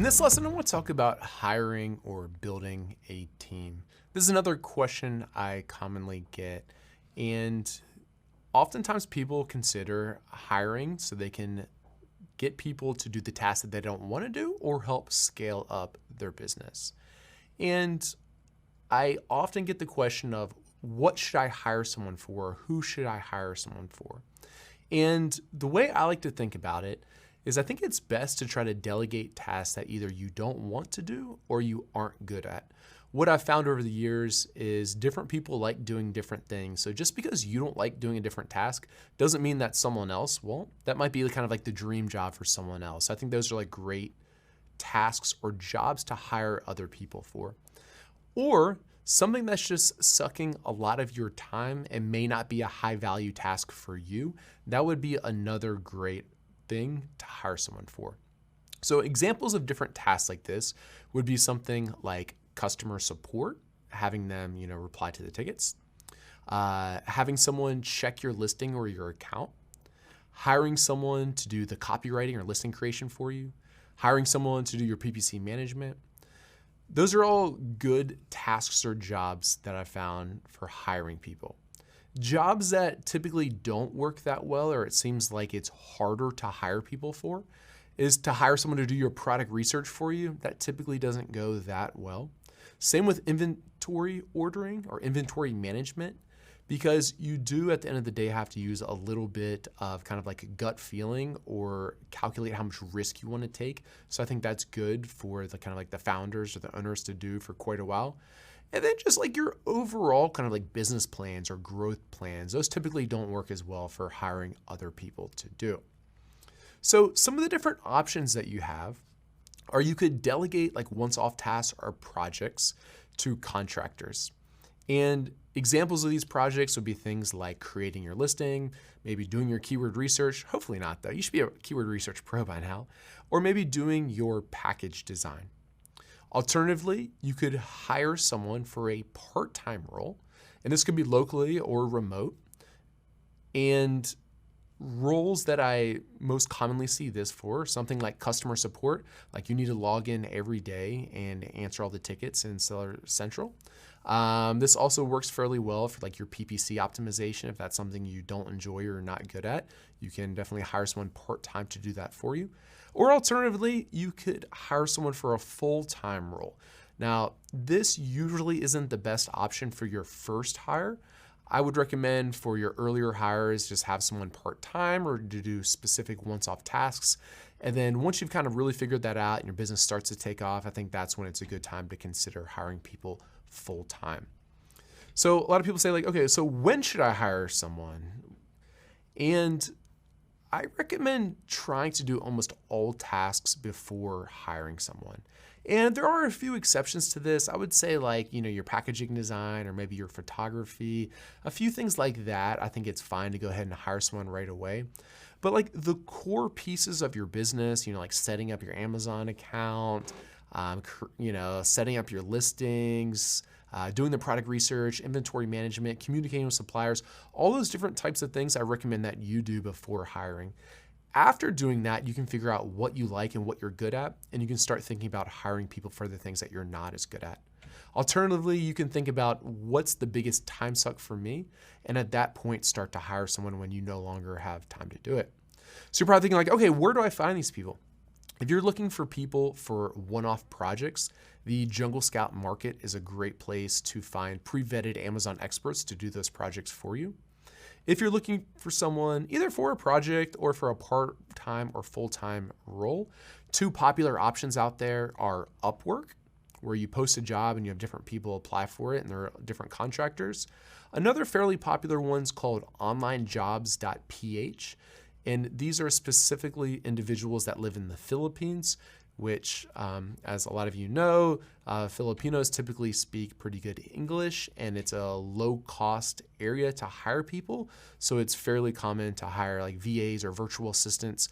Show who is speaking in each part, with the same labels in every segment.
Speaker 1: In this lesson, I want to talk about hiring or building a team. This is another question I commonly get, and oftentimes people consider hiring so they can get people to do the tasks that they don't want to do or help scale up their business. And I often get the question of, what should I hire someone for? Who should I hire someone for? And the way I like to think about it is I think it's best to try to delegate tasks that either you don't want to do or you aren't good at. What I've found over the years is different people like doing different things. So just because you don't like doing a different task doesn't mean that someone else won't. That might be kind of like the dream job for someone else. I think those are like great tasks or jobs to hire other people for. Or something that's just sucking a lot of your time and may not be a high value task for you, that would be another great thing to hire someone for. So examples of different tasks like this would be something like customer support, having them, reply to the tickets, having someone check your listing or your account, hiring someone to do the copywriting or listing creation for you, hiring someone to do your PPC management. Those are all good tasks or jobs that I found for hiring people. Jobs that typically don't work that well, or it seems like it's harder to hire people for, is to hire someone to do your product research for you. That typically doesn't go that well. Same with inventory ordering or inventory management, because you do at the end of the day have to use a little bit of kind of like a gut feeling or calculate how much risk you want to take. So I think that's good for the kind of like the founders or the owners to do for quite a while. And then just like your overall kind of like business plans or growth plans, those typically don't work as well for hiring other people to do. So some of the different options that you have are you could delegate like once-off tasks or projects to contractors. And examples of these projects would be things like creating your listing, maybe doing your keyword research, hopefully not though, you should be a keyword research pro by now, or maybe doing your package design. Alternatively, you could hire someone for a part-time role, and this could be locally or remote. And roles that I most commonly see this for, something like customer support, like you need to log in every day and answer all the tickets in Seller Central. This also works fairly well for like your PPC optimization. If that's something you don't enjoy or not good at, you can definitely hire someone part-time to do that for you. Or alternatively, you could hire someone for a full-time role. Now, this usually isn't the best option for your first hire. I would recommend for your earlier hires, just have someone part-time or to do specific once-off tasks. And then once you've kind of really figured that out and your business starts to take off, I think that's when it's a good time to consider hiring people full-time. So a lot of people say like, okay, so when should I hire someone? And I recommend trying to do almost all tasks before hiring someone. And there are a few exceptions to this. I would say like, your packaging design or maybe your photography, a few things like that. I think it's fine to go ahead and hire someone right away. But like the core pieces of your business, like setting up your Amazon account, setting up your listings, doing the product research, inventory management, communicating with suppliers, all those different types of things I recommend that you do before hiring. After doing that, you can figure out what you like and what you're good at, and you can start thinking about hiring people for the things that you're not as good at. Alternatively, you can think about what's the biggest time suck for me, and at that point, start to hire someone when you no longer have time to do it. So you're probably thinking like, okay, where do I find these people? If you're looking for people for one-off projects, the Jungle Scout Market is a great place to find pre-vetted Amazon experts to do those projects for you. If you're looking for someone either for a project or for a part-time or full-time role, two popular options out there are Upwork, where you post a job and you have different people apply for it and there are different contractors. Another fairly popular one's called onlinejobs.ph. And these are specifically individuals that live in the Philippines, which, as a lot of you know, Filipinos typically speak pretty good English, and it's a low-cost area to hire people. So it's fairly common to hire like VAs or virtual assistants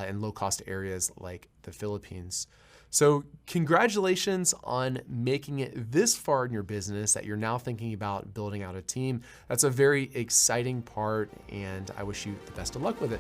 Speaker 1: in low-cost areas like the Philippines. So congratulations on making it this far in your business that you're now thinking about building out a team. That's a very exciting part, and I wish you the best of luck with it.